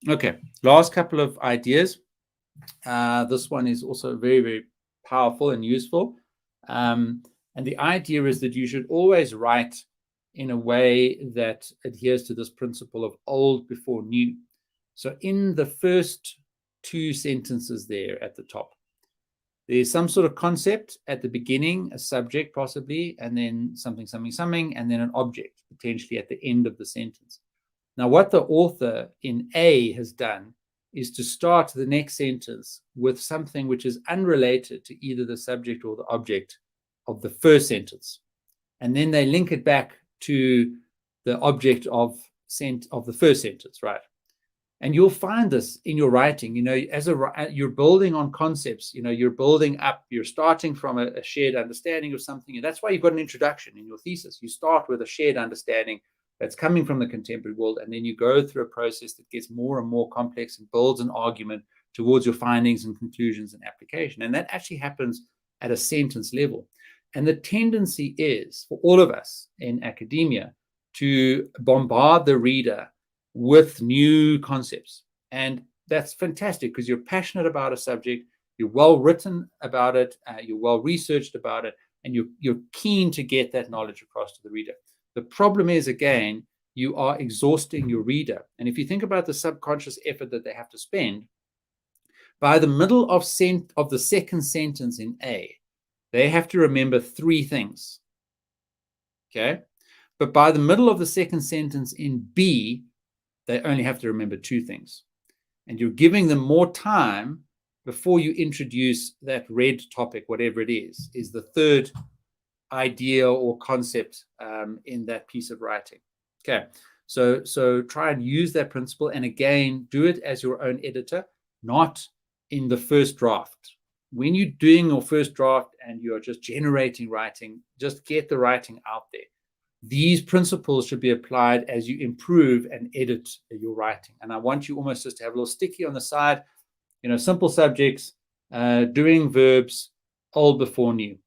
Okay, last couple of ideas. This one is also very, very powerful and useful. And the idea is that you should always write in a way that adheres to this principle of old before new. So in the first two sentences there at the top, there's some sort of concept at the beginning, a subject possibly, and then something, something, something, and then an object potentially at the end of the sentence. Now, what the author in A has done is to start the next sentence with something which is unrelated to either the subject or the object of the first sentence. And then they link it back to the object of the first sentence, right? And you'll find this in your writing, you're building on concepts, you're building up, you're starting from a shared understanding of something. And that's why you've got an introduction in your thesis. You start with a shared understanding that's coming from the contemporary world, and then you go through a process that gets more and more complex and builds an argument towards your findings and conclusions and application. And that actually happens at a sentence level. And the tendency is for all of us in academia to bombard the reader with new concepts. And that's fantastic because you're passionate about a subject, you're well written about it, you're well researched about it, and you're keen to get that knowledge across to the reader. The problem is, again, you are exhausting your reader. And if you think about the subconscious effort that they have to spend, by the middle of the second sentence in A, they have to remember three things. Okay? But by the middle of the second sentence in B, they only have to remember two things. And you're giving them more time before you introduce that red topic, whatever it is the third idea or concept in that piece of writing. Okay, so try and use that principle, and again, do it as your own editor, not in the first draft. When you're doing your first draft and you're just generating writing, just get the writing out there. These principles should be applied as you improve and edit your writing. And I want you almost just to have a little sticky on the side, simple subjects, doing verbs, old before new.